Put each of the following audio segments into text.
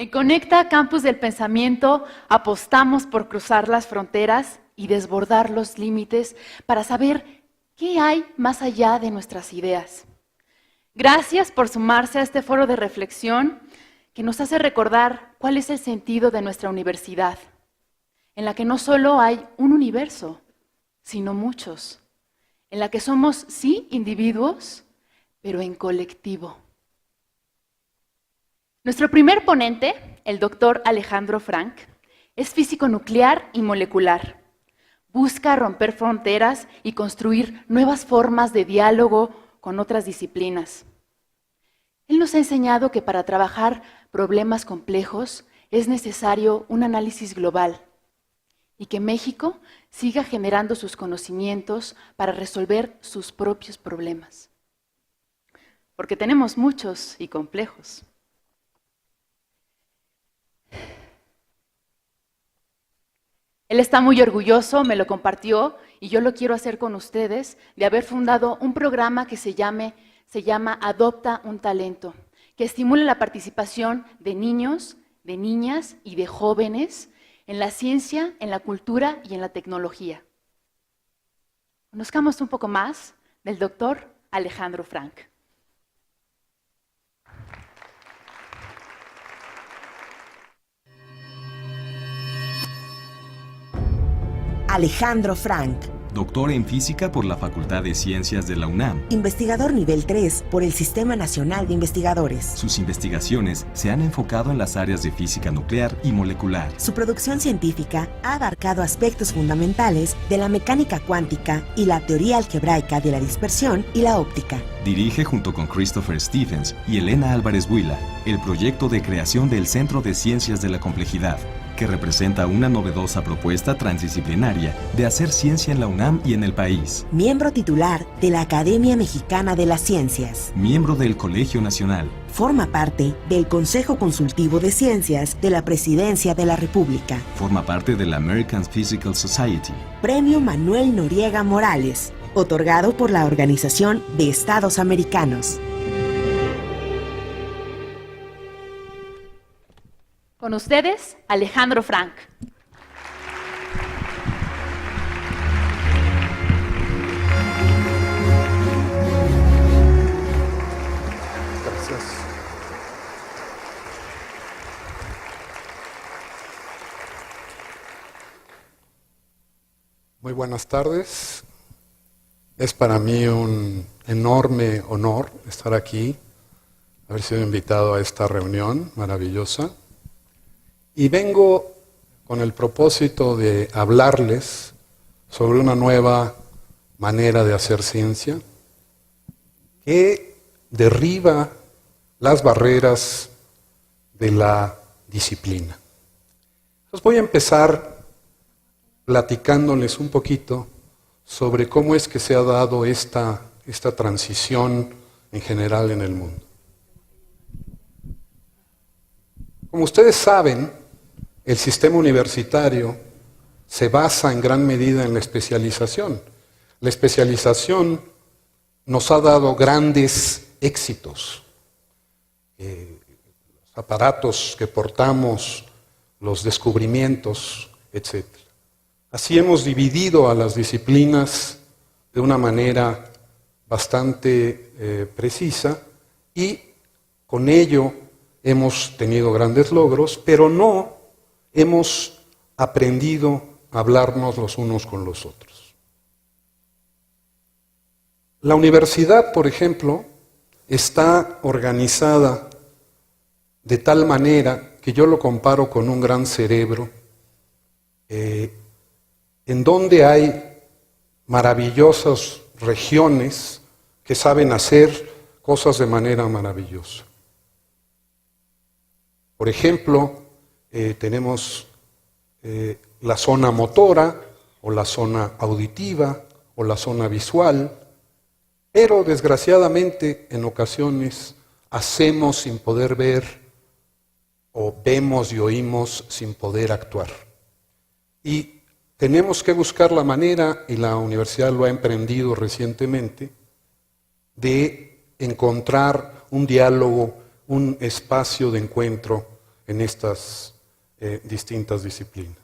En Conecta Campus del Pensamiento apostamos por cruzar las fronteras y desbordar los límites para saber qué hay más allá de nuestras ideas. Gracias por sumarse a este foro de reflexión que nos hace recordar cuál es el sentido de nuestra universidad, en la que no solo hay un universo, sino muchos, en la que somos, sí, individuos, pero en colectivo. Nuestro primer ponente, el doctor Alejandro Frank, es físico nuclear y molecular. Busca romper fronteras y construir nuevas formas de diálogo con otras disciplinas. Él nos ha enseñado que para trabajar problemas complejos es necesario un análisis global y que México siga generando sus conocimientos para resolver sus propios problemas. Porque tenemos muchos y complejos. Él está muy orgulloso, me lo compartió, y yo lo quiero hacer con ustedes, de haber fundado un programa que se llama Adopta un Talento, que estimula la participación de niños, de niñas y de jóvenes en la ciencia, en la cultura y en la tecnología. Conozcamos un poco más del doctor Alejandro Frank. Alejandro Frank. Doctor en Física por la Facultad de Ciencias de la UNAM. Investigador nivel 3 por el Sistema Nacional de Investigadores. Sus investigaciones se han enfocado en las áreas de física nuclear y molecular. Su producción científica ha abarcado aspectos fundamentales de la mecánica cuántica y la teoría algebraica de la dispersión y la óptica. Dirige junto con Christopher Stephens y Elena Álvarez Buila el proyecto de creación del Centro de Ciencias de la Complejidad, que representa una novedosa propuesta transdisciplinaria de hacer ciencia en la UNAM y en el país. Miembro titular de la Academia Mexicana de las Ciencias. Miembro del Colegio Nacional. Forma parte del Consejo Consultivo de Ciencias de la Presidencia de la República. Forma parte de la American Physical Society. Premio Manuel Noriega Morales, otorgado por la Organización de Estados Americanos. Con ustedes, Alejandro Frank. Gracias. Muy buenas tardes. Es para mí un enorme honor estar aquí, haber sido invitado a esta reunión maravillosa. Y vengo con el propósito de hablarles sobre una nueva manera de hacer ciencia que derriba las barreras de la disciplina. Entonces voy a empezar platicándoles un poquito sobre cómo es que se ha dado esta transición en general en el mundo. Como ustedes saben, el sistema universitario se basa en gran medida en la especialización. La especialización nos ha dado grandes éxitos. Los aparatos que portamos, los descubrimientos, etc. Así hemos dividido a las disciplinas de una manera bastante precisa y con ello hemos tenido grandes logros, pero no hemos aprendido a hablarnos los unos con los otros. La universidad, por ejemplo, está organizada de tal manera que yo lo comparo con un gran cerebro, en donde hay maravillosas regiones que saben hacer cosas de manera maravillosa. Por ejemplo, tenemos la zona motora, o la zona auditiva, o la zona visual, pero desgraciadamente en ocasiones hacemos sin poder ver, o vemos y oímos sin poder actuar. Y tenemos que buscar la manera, y la universidad lo ha emprendido recientemente, de encontrar un diálogo, un espacio de encuentro en estas distintas disciplinas.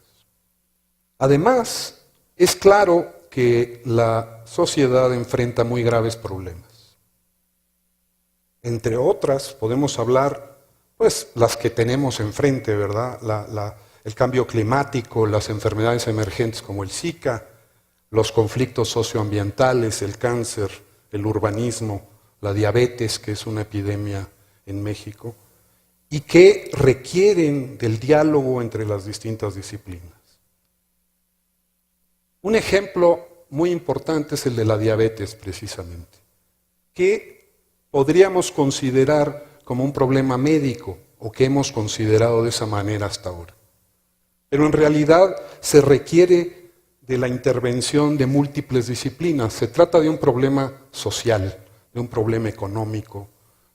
Además, es claro que la sociedad enfrenta muy graves problemas. Entre otras, podemos hablar, pues, las que tenemos enfrente, ¿verdad? El cambio climático, las enfermedades emergentes como el Zika, los conflictos socioambientales, el cáncer, el urbanismo, la diabetes, que es una epidemia en México, y que requieren del diálogo entre las distintas disciplinas. Un ejemplo muy importante es el de la diabetes, precisamente, que podríamos considerar como un problema médico, o que hemos considerado de esa manera hasta ahora. Pero en realidad se requiere de la intervención de múltiples disciplinas. Se trata de un problema social, de un problema económico,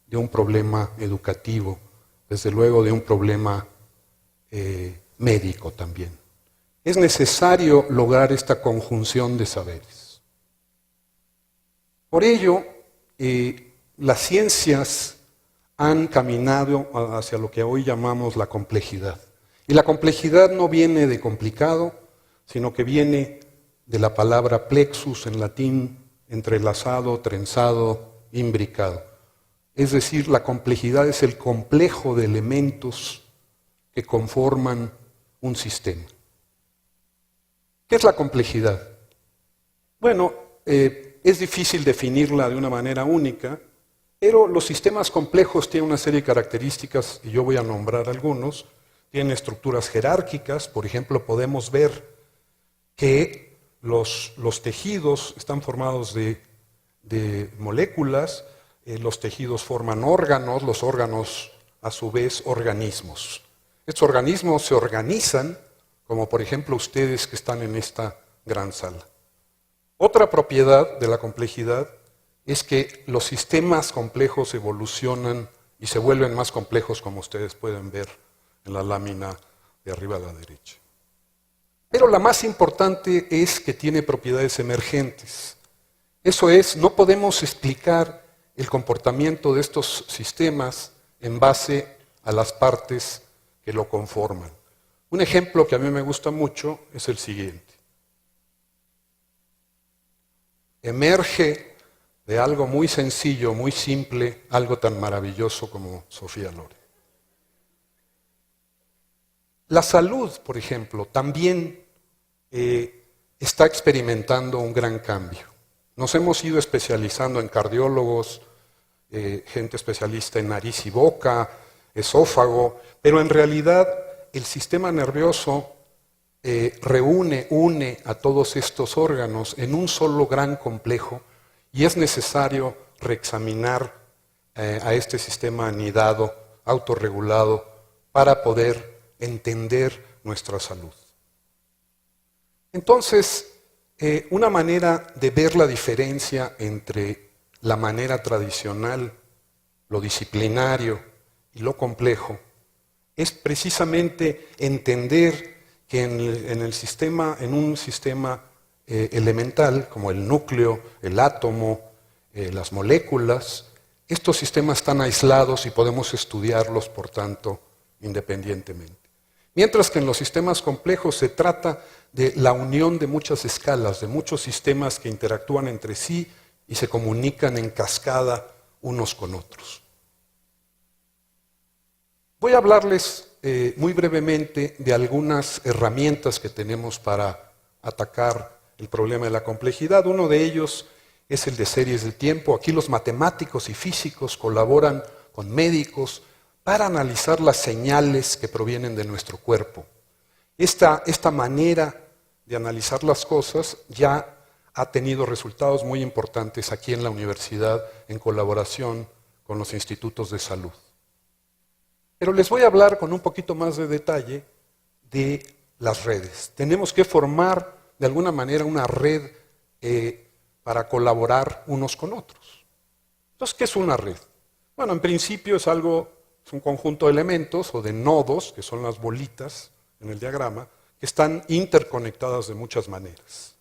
de un problema educativo, desde luego de un problema médico también. Es necesario lograr esta conjunción de saberes. Por ello, las ciencias han caminado hacia lo que hoy llamamos la complejidad. Y la complejidad no viene de complicado, sino que viene de la palabra plexus en latín, entrelazado, trenzado, imbricado. Es decir, la complejidad es el complejo de elementos que conforman un sistema. ¿Qué es la complejidad? Bueno, es difícil definirla de una manera única, pero los sistemas complejos tienen una serie de características, y yo voy a nombrar algunos. Tienen estructuras jerárquicas, por ejemplo, podemos ver que los tejidos están formados de moléculas, los tejidos forman órganos, los órganos a su vez organismos. Estos organismos se organizan, como por ejemplo ustedes que están en esta gran sala. Otra propiedad de la complejidad es que los sistemas complejos evolucionan y se vuelven más complejos, como ustedes pueden ver en la lámina de arriba a la derecha. Pero la más importante es que tiene propiedades emergentes. Eso es, no podemos explicar el comportamiento de estos sistemas en base a las partes que lo conforman. Un ejemplo que a mí me gusta mucho es el siguiente. Emerge de algo muy sencillo, muy simple, algo tan maravilloso como Sofía Loren. La salud, por ejemplo, también está experimentando un gran cambio. Nos hemos ido especializando en cardiólogos, gente especialista en nariz y boca, esófago, pero en realidad el sistema nervioso une a todos estos órganos en un solo gran complejo, y es necesario reexaminar a este sistema anidado, autorregulado, para poder entender nuestra salud. Entonces, una manera de ver la diferencia entre la manera tradicional, lo disciplinario y lo complejo, es precisamente entender que en un sistema elemental, como el núcleo, el átomo, las moléculas, estos sistemas están aislados y podemos estudiarlos, por tanto, independientemente. Mientras que en los sistemas complejos se trata de la unión de muchas escalas, de muchos sistemas que interactúan entre sí y se comunican en cascada unos con otros. Voy a hablarles muy brevemente de algunas herramientas que tenemos para atacar el problema de la complejidad. Uno de ellos es el de series de tiempo. Aquí los matemáticos y físicos colaboran con médicos para analizar las señales que provienen de nuestro cuerpo. Esta manera de analizar las cosas ya ha tenido resultados muy importantes aquí en la universidad en colaboración con los institutos de salud. Pero les voy a hablar con un poquito más de detalle de las redes. Tenemos que formar de alguna manera una red para colaborar unos con otros. Entonces, ¿qué es una red? Bueno, en principio es un conjunto de elementos o de nodos, que son las bolitas en el diagrama, que están interconectadas de muchas maneras.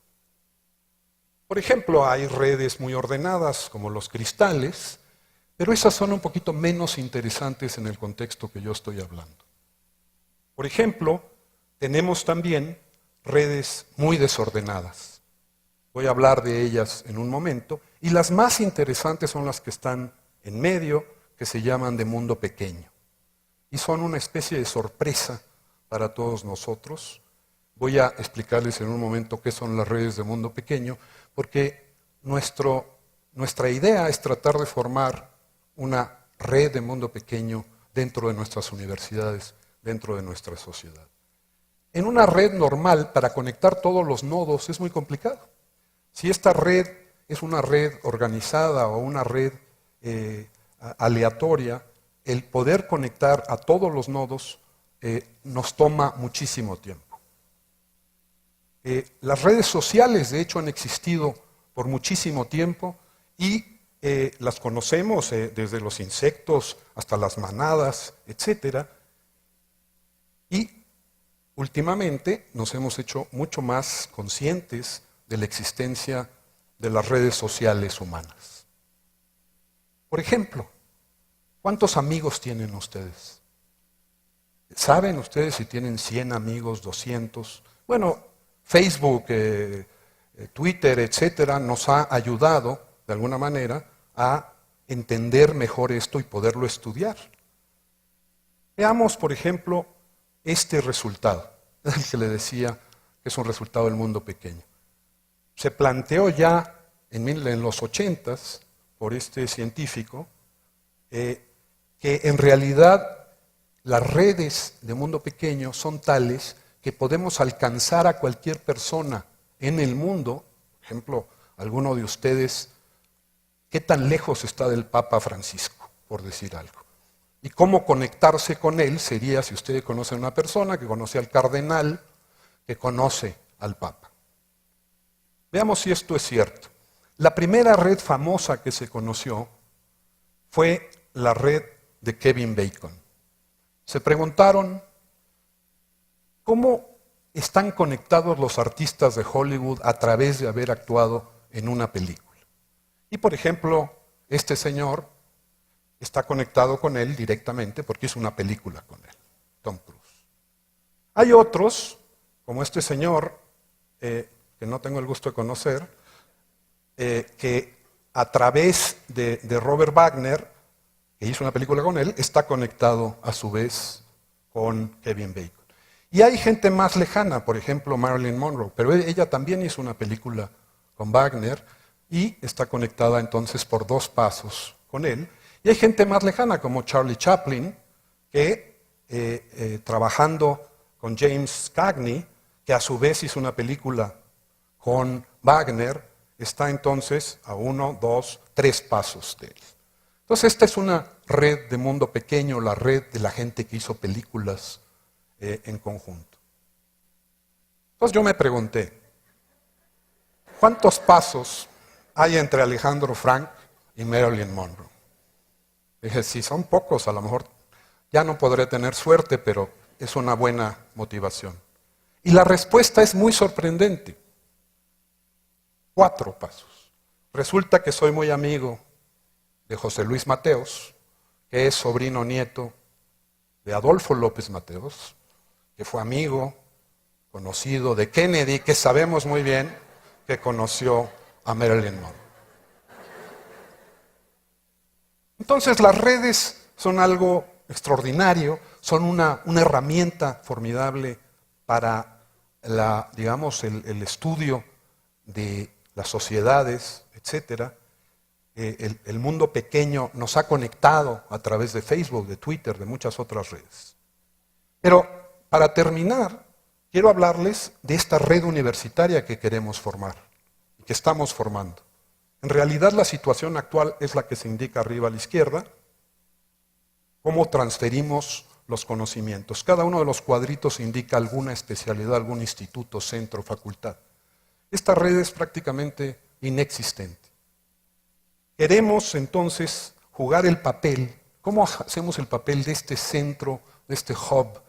Por ejemplo, hay redes muy ordenadas como los cristales, pero esas son un poquito menos interesantes en el contexto que yo estoy hablando. Por ejemplo, tenemos también redes muy desordenadas. Voy a hablar de ellas en un momento. Y las más interesantes son las que están en medio, que se llaman de mundo pequeño. Y son una especie de sorpresa para todos nosotros. Voy a explicarles en un momento qué son las redes de mundo pequeño, porque nuestra idea es tratar de formar una red de mundo pequeño dentro de nuestras universidades, dentro de nuestra sociedad. En una red normal, para conectar todos los nodos es muy complicado. Si esta red es una red organizada o una red aleatoria, el poder conectar a todos los nodos nos toma muchísimo tiempo. Las redes sociales, de hecho, han existido por muchísimo tiempo y las conocemos desde los insectos hasta las manadas, etc. Y últimamente nos hemos hecho mucho más conscientes de la existencia de las redes sociales humanas. Por ejemplo, ¿cuántos amigos tienen ustedes? ¿Saben ustedes si tienen 100 amigos, 200? Bueno, Facebook, Twitter, etcétera, nos ha ayudado, de alguna manera, a entender mejor esto y poderlo estudiar. Veamos, por ejemplo, este resultado, el que le decía que es un resultado del mundo pequeño. Se planteó ya en los 80s por este científico que en realidad las redes de mundo pequeño son tales que podemos alcanzar a cualquier persona en el mundo. Por ejemplo, alguno de ustedes, ¿qué tan lejos está del Papa Francisco, por decir algo? Y cómo conectarse con él sería si usted conoce a una persona que conoce al cardenal, que conoce al Papa. Veamos si esto es cierto. La primera red famosa que se conoció fue la red de Kevin Bacon. Se preguntaron, ¿cómo están conectados los artistas de Hollywood a través de haber actuado en una película? Y por ejemplo, este señor está conectado con él directamente porque hizo una película con él, Tom Cruise. Hay otros, como este señor, que no tengo el gusto de conocer, que a través de Robert Wagner, que hizo una película con él, está conectado a su vez con Kevin Bacon. Y hay gente más lejana, por ejemplo Marilyn Monroe, pero ella también hizo una película con Wagner y está conectada entonces por 2 pasos con él. Y hay gente más lejana como Charlie Chaplin, que trabajando con James Cagney, que a su vez hizo una película con Wagner, está entonces a 1, 2, 3 pasos de él. Entonces esta es una red de mundo pequeño, la red de la gente que hizo películas en conjunto. Entonces yo me pregunté, ¿cuántos pasos hay entre Alejandro Frank y Marilyn Monroe? Dije, si son pocos, a lo mejor ya no podré tener suerte, pero es una buena motivación. Y la respuesta es muy sorprendente. 4 pasos. Resulta que soy muy amigo de José Luis Mateos, que es sobrino nieto de Adolfo López Mateos, que fue amigo, conocido de Kennedy, que sabemos muy bien que conoció a Marilyn Monroe. Entonces las redes son algo extraordinario, son una herramienta formidable para el estudio de las sociedades, etc. El mundo pequeño nos ha conectado a través de Facebook, de Twitter, de muchas otras redes. Pero para terminar, quiero hablarles de esta red universitaria que queremos formar y que estamos formando. En realidad la situación actual es la que se indica arriba a la izquierda, cómo transferimos los conocimientos. Cada uno de los cuadritos indica alguna especialidad, algún instituto, centro, facultad. Esta red es prácticamente inexistente. Queremos entonces jugar el papel. ¿Cómo hacemos el papel de este centro, de este hub,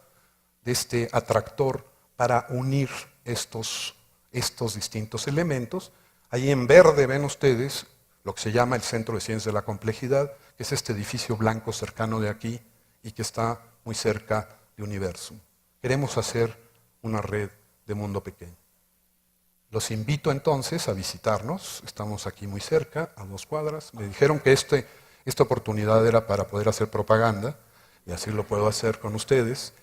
de este atractor para unir estos distintos elementos? Ahí en verde ven ustedes lo que se llama el Centro de Ciencias de la Complejidad, que es este edificio blanco cercano de aquí y que está muy cerca de Universum. queremos hacer una red de mundo pequeño. Los invito entonces a visitarnos, estamos aquí muy cerca, a 2 cuadras. Me dijeron que esta oportunidad era para poder hacer propaganda, y así lo puedo hacer con ustedes.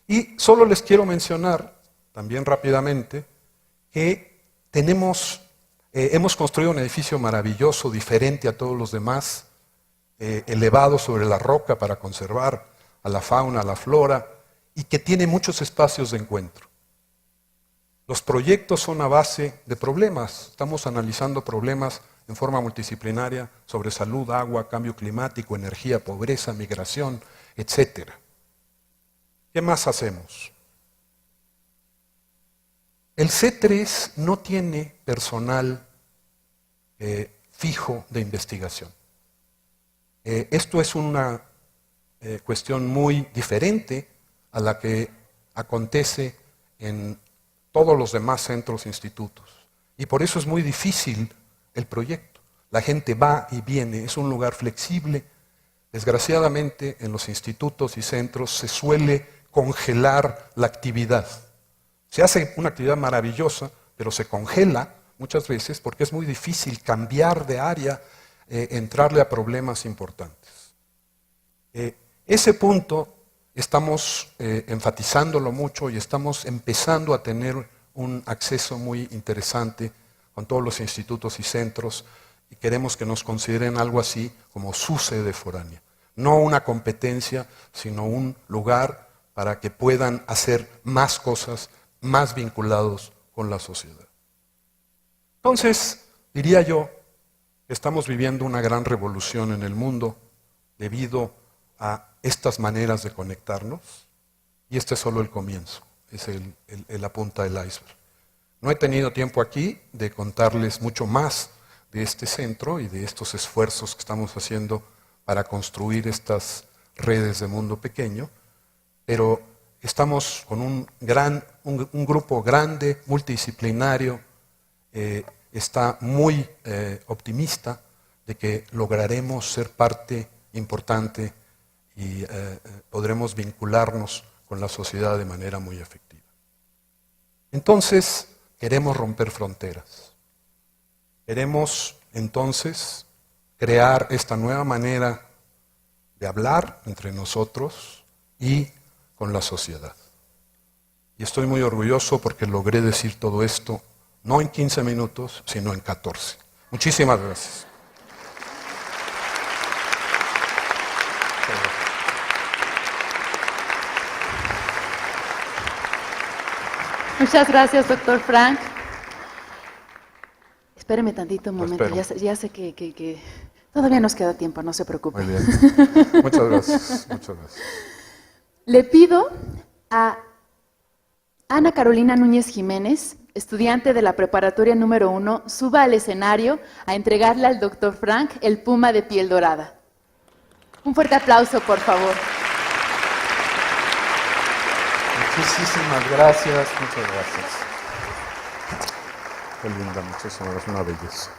Y solo les quiero mencionar, también rápidamente, que hemos construido un edificio maravilloso, diferente a todos los demás, elevado sobre la roca para conservar a la fauna, a la flora, y que tiene muchos espacios de encuentro. Los proyectos son a base de problemas. Estamos analizando problemas en forma multidisciplinaria sobre salud, agua, cambio climático, energía, pobreza, migración, etc. ¿Qué más hacemos? El C3 no tiene personal fijo de investigación. Esto es una cuestión muy diferente a la que acontece en todos los demás centros e institutos. Y por eso es muy difícil el proyecto. La gente va y viene, es un lugar flexible. Desgraciadamente, en los institutos y centros se suele congelar la actividad. Se hace una actividad maravillosa, pero se congela muchas veces porque es muy difícil cambiar de área, entrarle a problemas importantes. Ese punto estamos enfatizándolo mucho y estamos empezando a tener un acceso muy interesante con todos los institutos y centros, y queremos que nos consideren algo así como su sede foránea. No una competencia, sino un lugar para que puedan hacer más cosas, más vinculados con la sociedad. Entonces, diría yo, estamos viviendo una gran revolución en el mundo debido a estas maneras de conectarnos, y este es solo el comienzo, es la punta del iceberg. No he tenido tiempo aquí de contarles mucho más de este centro y de estos esfuerzos que estamos haciendo para construir estas redes de mundo pequeño, pero estamos con un grupo grande, multidisciplinario, está muy optimista de que lograremos ser parte importante y podremos vincularnos con la sociedad de manera muy efectiva. Entonces, queremos romper fronteras. Queremos, entonces, crear esta nueva manera de hablar entre nosotros y con la sociedad. Y estoy muy orgulloso porque logré decir todo esto, no en 15 minutos, sino en 14. Muchísimas gracias. Muchas gracias, doctor Frank. Espéreme tantito un momento, Espero. ya sé que todavía nos queda tiempo, no se preocupe. Muy bien. Muchas gracias. Muchas gracias. Le pido a Ana Carolina Núñez Jiménez, estudiante de la preparatoria número 1, suba al escenario a entregarle al doctor Frank el puma de piel dorada. Un fuerte aplauso, por favor. Muchísimas gracias, muchas gracias. Qué linda, muchísimas gracias, una belleza.